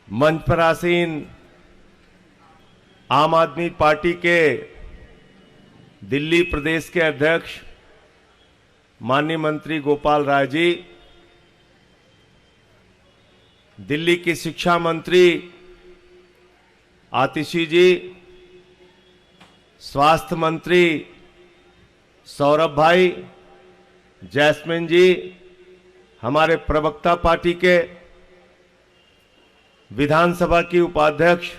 मंच पर आसीन आम आदमी पार्टी के दिल्ली प्रदेश के अध्यक्ष माननीय मंत्री गोपाल राय जी, दिल्ली की शिक्षा मंत्री आतिशी जी, स्वास्थ्य मंत्री सौरभ भाई, जैस्मिन जी, हमारे प्रवक्ता पार्टी के विधानसभा की उपाध्यक्ष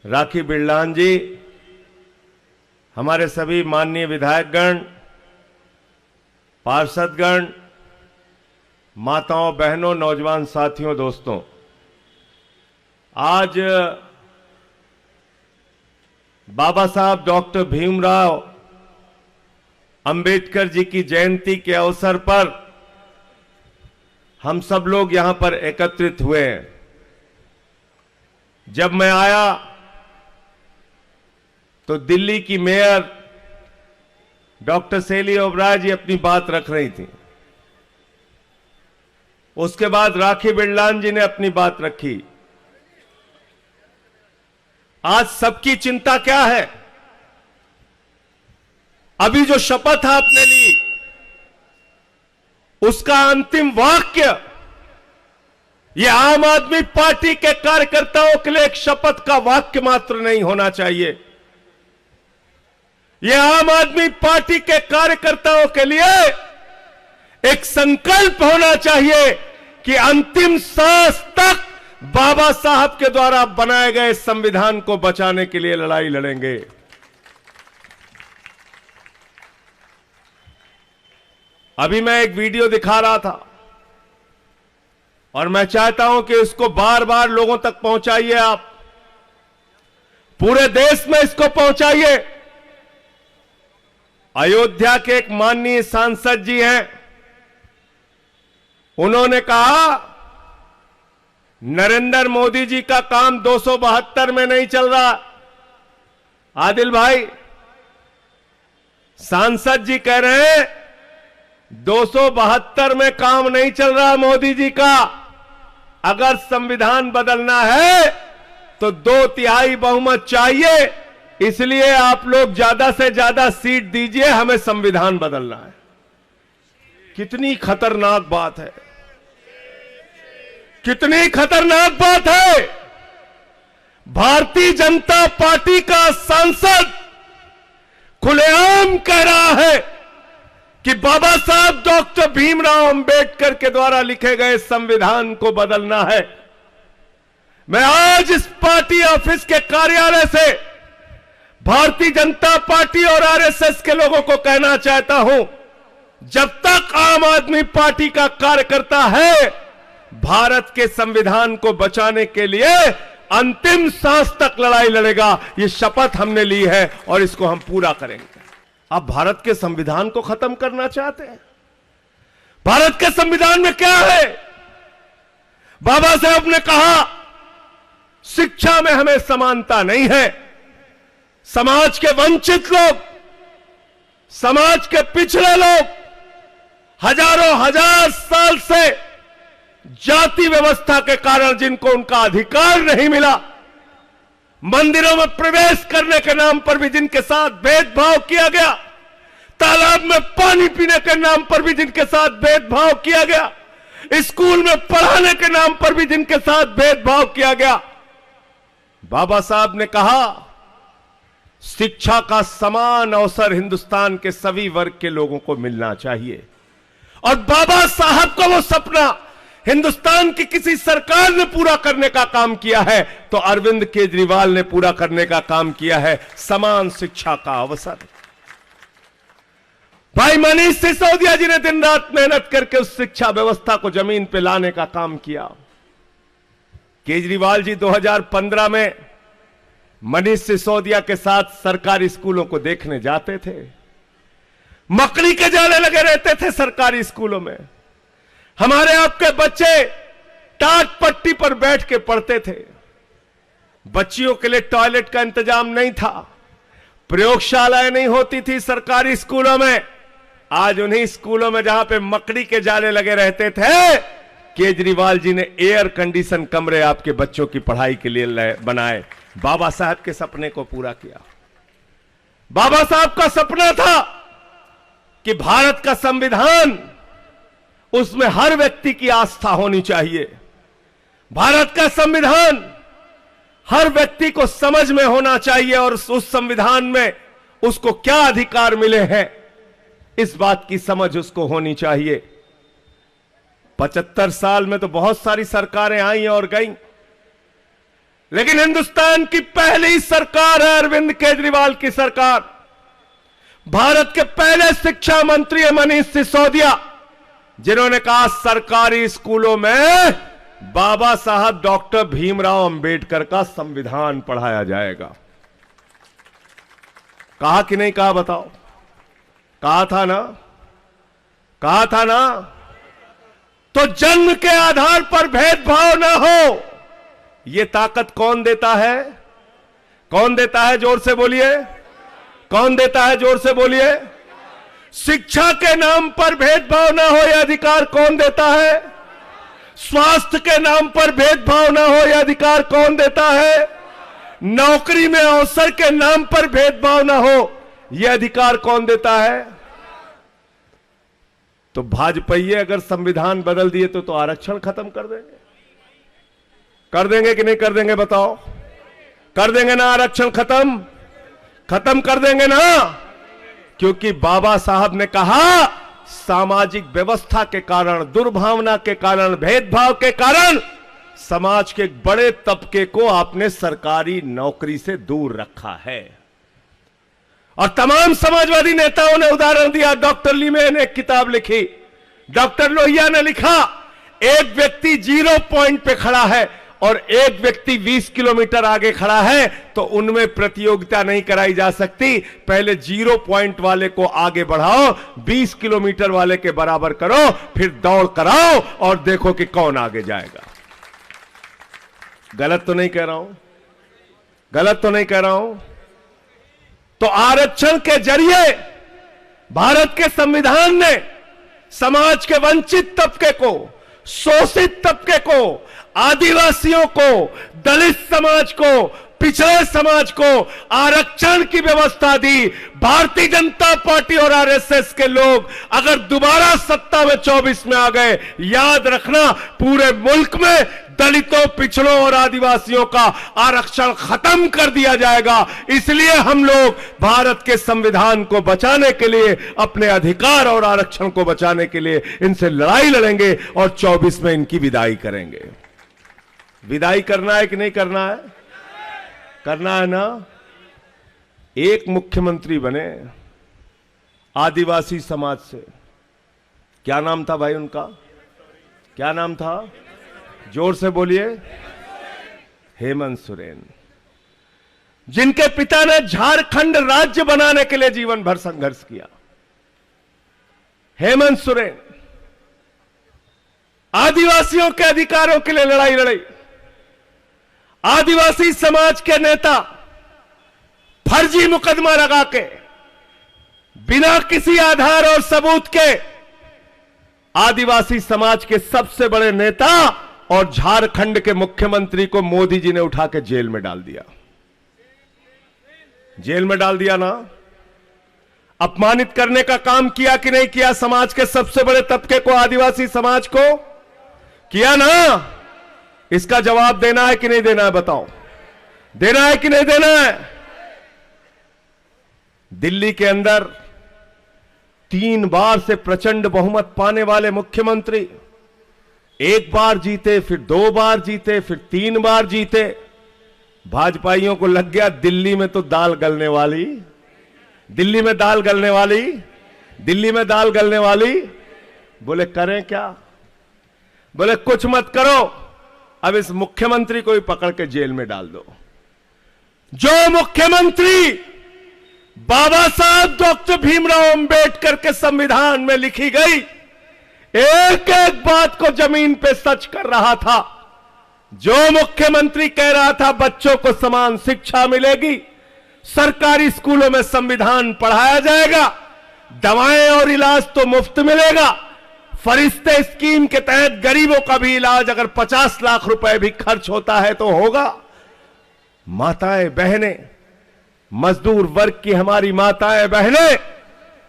राखी बिरलान जी, हमारे सभी माननीय विधायकगण, पार्षदगण, माताओं, बहनों, नौजवान साथियों, दोस्तों, आज बाबा साहब डॉक्टर भीमराव अंबेडकर जी की जयंती के अवसर पर हम सब लोग यहां पर एकत्रित हुए हैं। जब मैं आया तो दिल्ली की मेयर डॉक्टर शैली ओबराय जी अपनी बात रख रही थी। उसके बाद राखी बिरलान जी ने अपनी बात रखी। आज सबकी चिंता क्या है? अभी जो शपथ आपने ली उसका अंतिम वाक्य यह आम आदमी पार्टी के कार्यकर्ताओं के लिए एक शपथ का वाक्य मात्र नहीं होना चाहिए। यह आम आदमी पार्टी के कार्यकर्ताओं के लिए एक संकल्प होना चाहिए कि अंतिम सांस तक बाबा साहब के द्वारा बनाए गए संविधान को बचाने के लिए लड़ाई लड़ेंगे। अभी मैं एक वीडियो दिखा रहा था और मैं चाहता हूं कि इसको बार बार लोगों तक पहुंचाइए। आप पूरे देश में इसको पहुंचाइए। अयोध्या के एक माननीय सांसद जी हैं, उन्होंने कहा नरेंद्र मोदी जी का काम 272 में नहीं चल रहा। आदिल भाई, सांसद जी कह रहे हैं 272 में काम नहीं चल रहा मोदी जी का। अगर संविधान बदलना है तो 2/3 बहुमत चाहिए, इसलिए आप लोग ज्यादा से ज्यादा सीट दीजिए, हमें संविधान बदलना है। कितनी खतरनाक बात है, कितनी खतरनाक बात है। भारतीय जनता पार्टी का सांसद खुलेआम कह रहा है कि बाबा साहब डॉक्टर भीमराव अंबेडकर के द्वारा लिखे गए संविधान को बदलना है। मैं आज इस पार्टी ऑफिस के कार्यालय से भारतीय जनता पार्टी और आरएसएस के लोगों को कहना चाहता हूं, जब तक आम आदमी पार्टी का कार्यकर्ता है, भारत के संविधान को बचाने के लिए अंतिम सांस तक लड़ाई लड़ेगा। ये शपथ हमने ली है और इसको हम पूरा करेंगे। आप भारत के संविधान को खत्म करना चाहते हैं? भारत के संविधान में क्या है? बाबा साहब ने कहा शिक्षा में हमें समानता नहीं है। समाज के वंचित लोग, समाज के पिछड़े लोग हजारों हजार साल से जाति व्यवस्था के कारण जिनको उनका अधिकार नहीं मिला, मंदिरों में प्रवेश करने के नाम पर भी जिनके साथ भेदभाव किया गया, तालाब में पानी पीने के नाम पर भी जिनके साथ भेदभाव किया गया, स्कूल में पढ़ाने के नाम पर भी जिनके साथ भेदभाव किया गया, बाबा साहब ने कहा शिक्षा का समान अवसर हिंदुस्तान के सभी वर्ग के लोगों को मिलना चाहिए। और बाबा साहब का वो सपना हिंदुस्तान की किसी सरकार ने पूरा करने का काम किया है तो अरविंद केजरीवाल ने पूरा करने का काम किया है, समान शिक्षा का अवसर। भाई मनीष सिसोदिया जी ने दिन रात मेहनत करके उस शिक्षा व्यवस्था को जमीन पे लाने का काम किया। केजरीवाल जी 2015 में मनीष सिसोदिया के साथ सरकारी स्कूलों को देखने जाते थे। मकड़ी के जाले लगे रहते थे सरकारी स्कूलों में। हमारे आपके बच्चे टाट पट्टी पर बैठ के पढ़ते थे। बच्चियों के लिए टॉयलेट का इंतजाम नहीं था, प्रयोगशालाएं नहीं होती थी सरकारी स्कूलों में। आज उन्हीं स्कूलों में जहां पे मकड़ी के जाले लगे रहते थे, केजरीवाल जी ने एयर कंडीशन कमरे आपके बच्चों की पढ़ाई के लिए बनाए। बाबा साहब के सपने को पूरा किया। बाबा साहब का सपना था कि भारत का संविधान, उसमें हर व्यक्ति की आस्था होनी चाहिए। भारत का संविधान हर व्यक्ति को समझ में होना चाहिए और उस संविधान में उसको क्या अधिकार मिले हैं, इस बात की समझ उसको होनी चाहिए। 75 साल में तो बहुत सारी सरकारें आई और गईं, लेकिन हिंदुस्तान की पहली सरकार है अरविंद केजरीवाल की सरकार। भारत के पहले शिक्षा मंत्री है मनीष सिसोदिया, जिन्होंने कहा सरकारी स्कूलों में बाबा साहब डॉक्टर भीमराव अंबेडकर का संविधान पढ़ाया जाएगा। कहा कि नहीं कहा बताओ? कहा था ना? कहा था ना? तो जन्म के आधार पर भेदभाव ना हो, यह ताकत कौन देता है? कौन देता है? जोर से बोलिए। कौन देता है? जोर से बोलिए। शिक्षा के नाम पर भेदभाव ना हो, यह अधिकार कौन देता है? स्वास्थ्य के नाम पर भेदभाव ना हो, यह अधिकार कौन देता है? नौकरी में अवसर के नाम पर भेदभाव ना हो, यह अधिकार कौन देता है? तो भाजपाई अगर संविधान बदल दिए तो आरक्षण खत्म कर देंगे। कर देंगे कि नहीं कर देंगे बताओ? कर देंगे ना? आरक्षण खत्म कर देंगे ना? क्योंकि बाबा साहब ने कहा सामाजिक व्यवस्था के कारण, दुर्भावना के कारण, भेदभाव के कारण समाज के एक बड़े तबके को आपने सरकारी नौकरी से दूर रखा है। और तमाम समाजवादी नेताओं ने उदाहरण दिया। डॉक्टर लीमे ने एक किताब लिखी, डॉक्टर लोहिया ने लिखा, एक व्यक्ति 0 पॉइंट पे खड़ा है और एक व्यक्ति 20 किलोमीटर आगे खड़ा है, तो उनमें प्रतियोगिता नहीं कराई जा सकती। पहले 0 पॉइंट वाले को आगे बढ़ाओ, 20 किलोमीटर वाले के बराबर करो, फिर दौड़ कराओ और देखो कि कौन आगे जाएगा। गलत तो नहीं कह रहा हूं? गलत तो नहीं कह रहा हूं? तो आरक्षण के जरिए भारत के संविधान ने समाज के वंचित तबके को, शोषित तबके को, आदिवासियों को, दलित समाज को, पिछड़े समाज को आरक्षण की व्यवस्था दी। भारतीय जनता पार्टी और आरएसएस के लोग अगर दोबारा सत्ता में 24 में आ गए, याद रखना पूरे मुल्क में दलितों, पिछड़ों और आदिवासियों का आरक्षण खत्म कर दिया जाएगा। इसलिए हम लोग भारत के संविधान को बचाने के लिए, अपने अधिकार और आरक्षण को बचाने के लिए इनसे लड़ाई लड़ेंगे और 24 में इनकी विदाई करेंगे। विदाई करना है कि नहीं करना है? करना है ना? एक मुख्यमंत्री बने आदिवासी समाज से। क्या नाम था भाई उनका? क्या नाम था? जोर से बोलिए। हेमंत सोरेन, जिनके पिता ने झारखंड राज्य बनाने के लिए जीवन भर संघर्ष किया। हेमंत सोरेन आदिवासियों के अधिकारों के लिए लड़ाई लड़ी। आदिवासी समाज के नेता फर्जी मुकदमा लगा के, बिना किसी आधार और सबूत के, आदिवासी समाज के सबसे बड़े नेता और झारखंड के मुख्यमंत्री को मोदी जी ने उठा के जेल में डाल दिया। जेल में डाल दिया ना? अपमानित करने का काम किया कि नहीं किया? समाज के सबसे बड़े तबके को, आदिवासी समाज को किया ना? इसका जवाब देना है कि नहीं देना है बताओ? देना है कि नहीं देना है? दिल्ली के अंदर 3 बार से प्रचंड बहुमत पाने वाले मुख्यमंत्री, 1 बार जीते, फिर 2 बार जीते, फिर 3 बार जीते। भाजपाइयों को लग गया दिल्ली में तो दाल गलने वाली, दिल्ली में दाल गलने वाली, दिल्ली में दाल गलने वाली। बोले करें क्या? बोले कुछ मत करो, अब इस मुख्यमंत्री को ही पकड़ के जेल में डाल दो। जो मुख्यमंत्री बाबा साहब डॉक्टर भीमराव अंबेडकर के संविधान में लिखी गई एक एक बात को जमीन पे सच कर रहा था, जो मुख्यमंत्री कह रहा था बच्चों को समान शिक्षा मिलेगी, सरकारी स्कूलों में संविधान पढ़ाया जाएगा, दवाएं और इलाज तो मुफ्त मिलेगा, फरिश्ते स्कीम के तहत गरीबों का भी इलाज अगर 50 लाख रुपए भी खर्च होता है तो होगा। माताएं बहनें, मजदूर वर्ग की हमारी माताएं बहनें,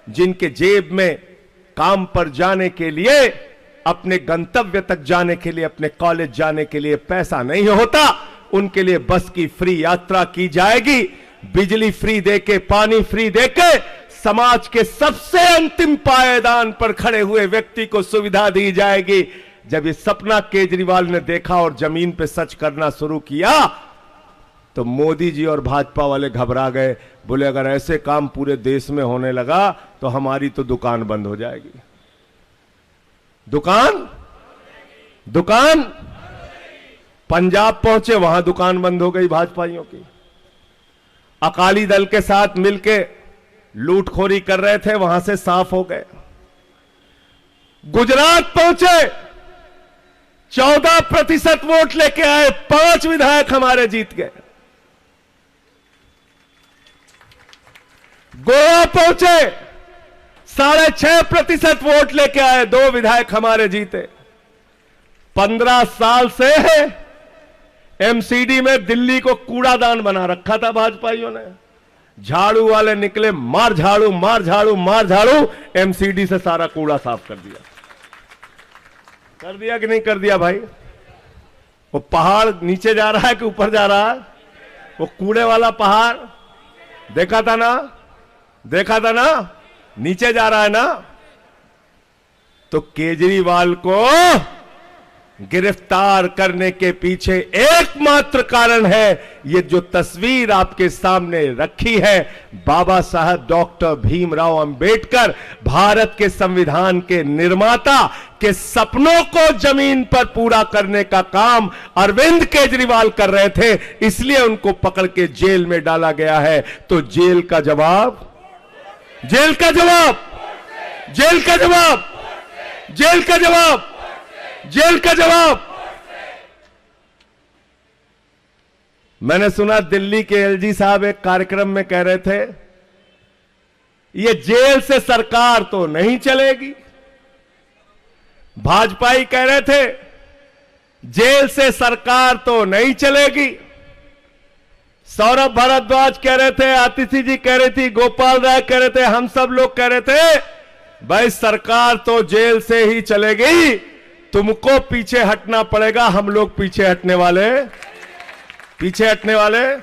जिनके जेब में काम पर जाने के लिए, अपने गंतव्य तक जाने के लिए, अपने कॉलेज जाने के लिए पैसा नहीं होता, उनके लिए बस की फ्री यात्रा की जाएगी। बिजली फ्री देके, पानी फ्री देके, समाज के सबसे अंतिम पायदान पर खड़े हुए व्यक्ति को सुविधा दी जाएगी। जब ये सपना केजरीवाल ने देखा और जमीन पे सच करना शुरू किया तो मोदी जी और भाजपा वाले घबरा गए। बोले अगर ऐसे काम पूरे देश में होने लगा तो हमारी तो दुकान बंद हो जाएगी। दुकान पंजाब पहुंचे, वहां दुकान बंद हो गई भाजपाइयों की। अकाली दल के साथ मिलके लूटखोरी कर रहे थे, वहां से साफ हो गए। गुजरात पहुंचे, 14% वोट लेके आए, 5 विधायक हमारे जीत गए। गोवा पहुंचे, 6.5% वोट लेके आए, 2 विधायक हमारे जीते। 15 साल से एमसीडी में दिल्ली को कूड़ादान बना रखा था भाजपाइयों ने। झाड़ू वाले निकले, मार झाड़ू मार झाड़ू मार झाड़ू, एमसीडी से सारा कूड़ा साफ कर दिया। कर दिया कि नहीं कर दिया भाई? वो पहाड़ नीचे जा रहा है कि ऊपर जा रहा है? वो कूड़े वाला पहाड़ देखा था ना, नीचे जा रहा है ना। तो केजरीवाल को गिरफ्तार करने के पीछे एकमात्र कारण है, ये जो तस्वीर आपके सामने रखी है, बाबा साहब डॉक्टर भीमराव अंबेडकर, भारत के संविधान के निर्माता के सपनों को जमीन पर पूरा करने का काम अरविंद केजरीवाल कर रहे थे, इसलिए उनको पकड़ के जेल में डाला गया है। तो जेल का जवाब, जेल का जवाब, जेल का जवाब, जेल का जवाब, जेल का जवाब। मैंने सुना दिल्ली के एलजी साहब एक कार्यक्रम में कह रहे थे, ये जेल से सरकार तो नहीं चलेगी। भाजपाई कह रहे थे जेल से सरकार तो नहीं चलेगी। सौरभ भारद्वाज कह रहे थे, आतिशी जी कह रही थी, गोपाल राय कह रहे थे, हम सब लोग कह रहे थे भाई सरकार तो जेल से ही चलेगी, तुमको पीछे हटना पड़ेगा। हम लोग पीछे हटने वाले।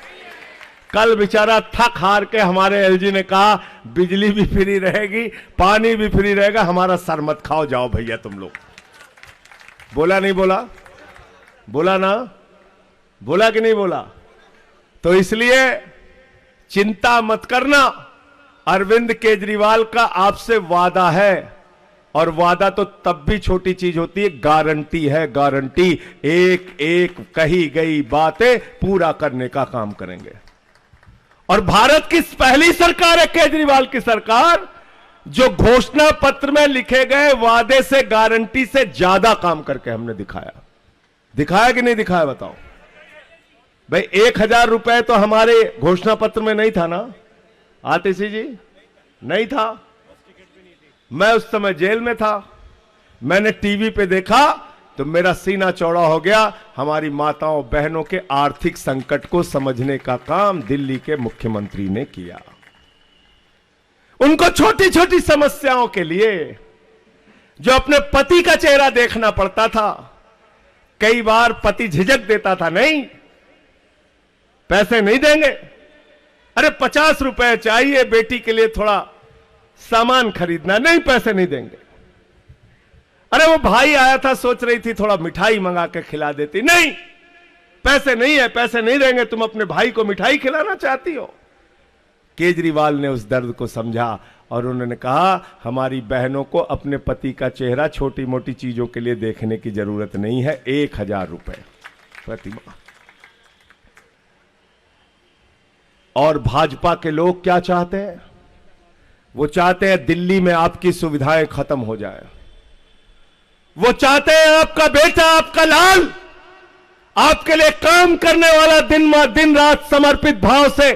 कल बेचारा थक हार के हमारे एलजी ने कहा बिजली भी फ्री रहेगी, पानी भी फ्री रहेगा, हमारा सर मत खाओ, जाओ भैया तुम लोग। बोला नहीं बोला? बोला ना? बोला कि नहीं बोला? तो इसलिए चिंता मत करना, अरविंद केजरीवाल का आपसे वादा है, और वादा तो तब भी छोटी चीज होती है, गारंटी है, गारंटी। एक एक कही गई बातें पूरा करने का काम करेंगे। और भारत की पहली सरकार है केजरीवाल की सरकार, जो घोषणा पत्र में लिखे गए वादे से, गारंटी से ज्यादा काम करके हमने दिखाया कि नहीं दिखाया? बताओ भाई। 1000 रुपए तो हमारे घोषणा पत्र में नहीं था ना आतिशी जी? नहीं था। मैं उस समय जेल में था, मैंने टीवी पे देखा तो मेरा सीना चौड़ा हो गया। हमारी माताओं बहनों के आर्थिक संकट को समझने का काम दिल्ली के मुख्यमंत्री ने किया। उनको छोटी छोटी समस्याओं के लिए, जो अपने पति का चेहरा देखना पड़ता था, कई बार पति झिझक देता था, नहीं पैसे नहीं देंगे, अरे 50 रुपए चाहिए बेटी के लिए, थोड़ा सामान खरीदना, नहीं पैसे नहीं देंगे। अरे वो भाई आया था, सोच रही थी थोड़ा मिठाई मंगा के खिला देती, नहीं पैसे नहीं है, पैसे नहीं देंगे, तुम अपने भाई को मिठाई खिलाना चाहती हो। केजरीवाल ने उस दर्द को समझा और उन्होंने कहा हमारी बहनों को अपने पति का चेहरा छोटी मोटी चीजों के लिए देखने की जरूरत नहीं है, 1000 रुपए प्रति माह। और भाजपा के लोग क्या चाहते हैं? वो चाहते हैं दिल्ली में आपकी सुविधाएं खत्म हो जाए। वो चाहते हैं आपका बेटा, आपका लाल आपके लिए काम करने वाला दिन रात समर्पित भाव से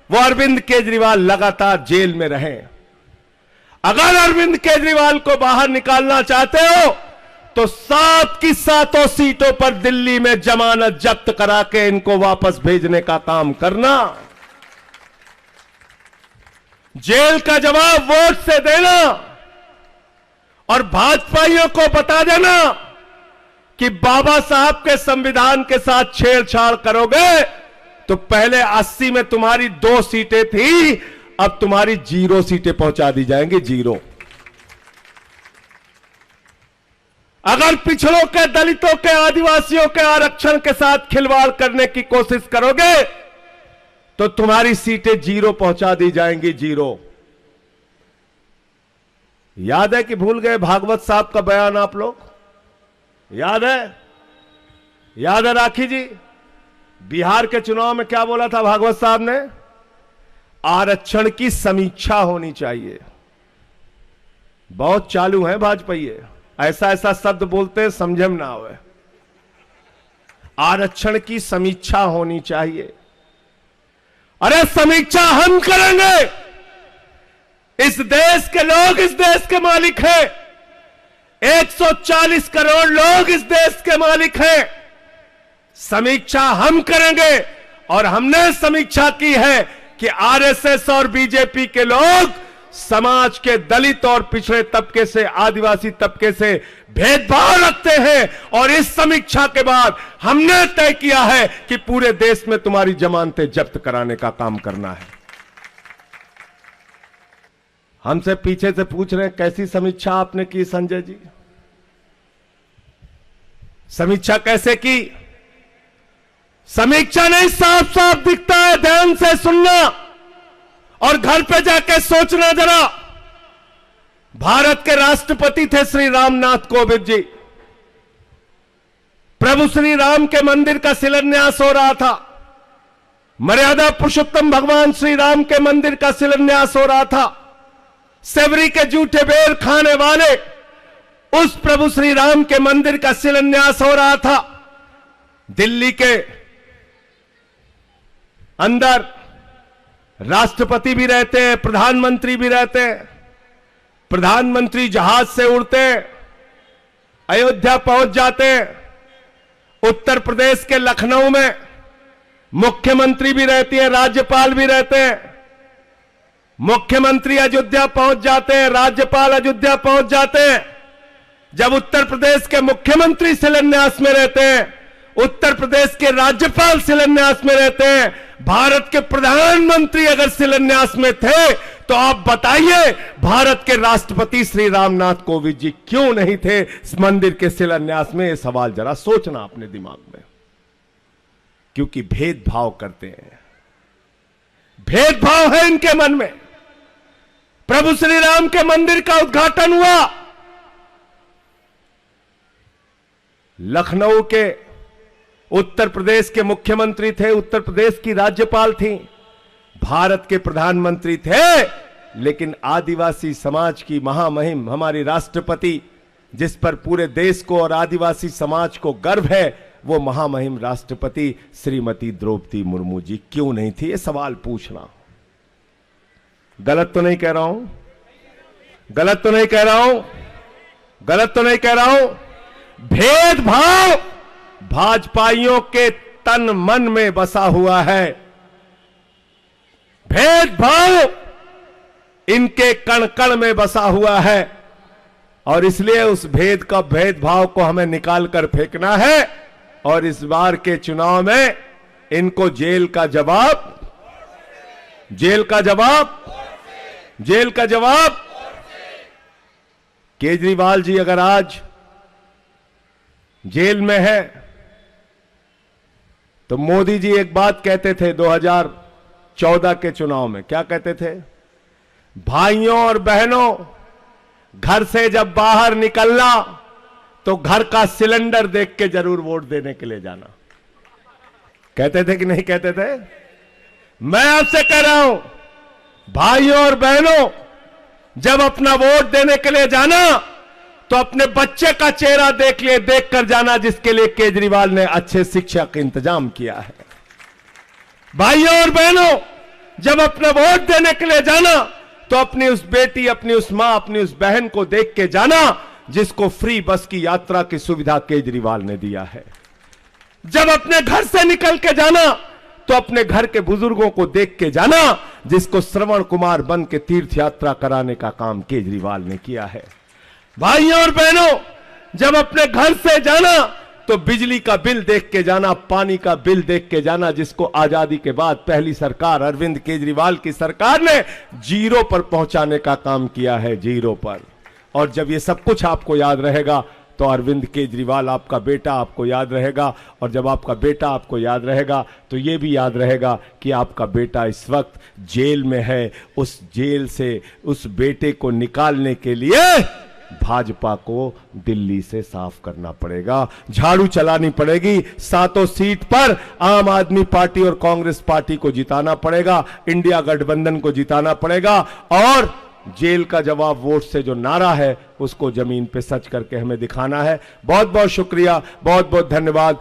वो अरविंद केजरीवाल लगातार जेल में रहे। अगर अरविंद केजरीवाल को बाहर निकालना चाहते हो तो 7 की 7 सीटों पर दिल्ली में जमानत जब्त करा के इनको वापस भेजने का काम करना। जेल का जवाब वोट से देना और भाजपाइयों को बता देना कि बाबा साहब के संविधान के साथ छेड़छाड़ करोगे तो पहले 80 में तुम्हारी 2 सीटें थी, अब तुम्हारी 0 सीटें पहुंचा दी जाएंगी, 0। अगर पिछड़ों के, दलितों के, आदिवासियों के आरक्षण के साथ खिलवाड़ करने की कोशिश करोगे तो तुम्हारी सीटें 0 पहुंचा दी जाएंगी, 0। याद है कि भूल गए भागवत साहब का बयान? आप लोग याद है? याद है राखी जी? बिहार के चुनाव में क्या बोला था भागवत साहब ने? आरक्षण की समीक्षा होनी चाहिए। बहुत चालू है भाजपाई, ऐसा ऐसा शब्द बोलते हैं समझे में ना आवे। आरक्षण की समीक्षा होनी चाहिए। अरे समीक्षा हम करेंगे। इस देश के लोग इस देश के मालिक हैं। 140 करोड़ लोग इस देश के मालिक हैं। समीक्षा हम करेंगे और हमने समीक्षा की है कि आरएसएस और बीजेपी के लोग समाज के दलित और पिछड़े तबके से, आदिवासी तबके से भेदभाव रखते हैं। और इस समीक्षा के बाद हमने तय किया है कि पूरे देश में तुम्हारी जमानतें जब्त कराने का काम करना है। हमसे पीछे से पूछ रहे हैं कैसी समीक्षा आपने की संजय जी? समीक्षा कैसे की? समीक्षा नहीं, साफ साफ दिखता है। ध्यान से सुनना और घर पे जाके सोचना जरा। भारत के राष्ट्रपति थे श्री रामनाथ कोविंद जी। प्रभु श्री राम के मंदिर का शिलान्यास हो रहा था। मर्यादा पुरुषोत्तम भगवान श्री राम के मंदिर का शिलान्यास हो रहा था। सेवरी के जूठे बेर खाने वाले उस प्रभु श्री राम के मंदिर का शिलान्यास हो रहा था। दिल्ली के अंदर राष्ट्रपति भी रहते हैं, प्रधानमंत्री भी रहते हैं। प्रधानमंत्री जहाज से उड़ते हैं, अयोध्या पहुंच जाते हैं। उत्तर प्रदेश के लखनऊ में मुख्यमंत्री भी रहती है, राज्यपाल भी रहते हैं। मुख्यमंत्री अयोध्या पहुंच जाते हैं, राज्यपाल अयोध्या पहुंच जाते हैं। जब उत्तर प्रदेश के मुख्यमंत्री शिलान्यास में रहते हैं, उत्तर प्रदेश के राज्यपाल शिलान्यास में रहते हैं, भारत के प्रधानमंत्री अगर शिलान्यास में थे तो आप बताइए भारत के राष्ट्रपति श्री रामनाथ कोविंद जी क्यों नहीं थे इस मंदिर के शिलान्यास में? यह सवाल जरा सोचना अपने दिमाग में। क्योंकि भेदभाव करते हैं, भेदभाव है इनके मन में। प्रभु श्री राम के मंदिर का उद्घाटन हुआ, लखनऊ के उत्तर प्रदेश के मुख्यमंत्री थे, उत्तर प्रदेश की राज्यपाल थी, भारत के प्रधानमंत्री थे, लेकिन आदिवासी समाज की महामहिम हमारी राष्ट्रपति, जिस पर पूरे देश को और आदिवासी समाज को गर्व है, वो महामहिम राष्ट्रपति श्रीमती द्रौपदी मुर्मू जी क्यों नहीं थी? ये सवाल पूछना। गलत तो नहीं कह रहा हूं? गलत तो नहीं कह रहा हूं? गलत तो नहीं कह रहा हूं? भेदभाव भाजपाइयों के तन मन में बसा हुआ है। भेदभाव इनके कण कण में बसा हुआ है और इसलिए उस भेदभाव को हमें निकाल कर फेंकना है। और इस बार के चुनाव में इनको जेल का जवाब, जेल का जवाब, जेल का जवाब। केजरीवाल जी अगर आज जेल में है तो मोदी जी एक बात कहते थे 2014 के चुनाव में, क्या कहते थे? भाइयों और बहनों, घर से जब बाहर निकलना तो घर का सिलेंडर देख के जरूर वोट देने के लिए जाना। कहते थे कि नहीं कहते थे? मैं आपसे कह रहा हूं भाइयों और बहनों, जब अपना वोट देने के लिए जाना तो अपने बच्चे का चेहरा देख कर जाना जिसके लिए केजरीवाल ने अच्छे शिक्षा का इंतजाम किया है। भाइयों और बहनों, जब अपना वोट देने के लिए जाना तो अपनी उस बेटी, अपनी उस मां, अपनी उस बहन को देख के जाना जिसको फ्री बस की यात्रा की सुविधा केजरीवाल ने दिया है। जब अपने घर से निकल के जाना तो अपने घर के बुजुर्गों को देख के जाना जिसको श्रवण कुमार बन के तीर्थ यात्रा कराने का काम केजरीवाल ने किया है। भाइयों और बहनों, जब अपने घर से जाना तो बिजली का बिल देख के जाना, पानी का बिल देख के जाना जिसको आजादी के बाद पहली सरकार अरविंद केजरीवाल की सरकार ने जीरो पर पहुंचाने का काम किया है, जीरो पर। और जब ये सब कुछ आपको याद रहेगा तो अरविंद केजरीवाल आपका बेटा आपको याद रहेगा, और जब आपका बेटा आपको याद रहेगा तो ये भी याद रहेगा कि आपका बेटा इस वक्त जेल में है। उस जेल से उस बेटे को निकालने के लिए भाजपा को दिल्ली से साफ करना पड़ेगा, झाड़ू चलानी पड़ेगी, 7 सीट पर आम आदमी पार्टी और कांग्रेस पार्टी को जिताना पड़ेगा, इंडिया गठबंधन को जिताना पड़ेगा, और जेल का जवाब वोट से जो नारा है उसको जमीन पे सच करके हमें दिखाना है। बहुत बहुत शुक्रिया, बहुत बहुत धन्यवाद।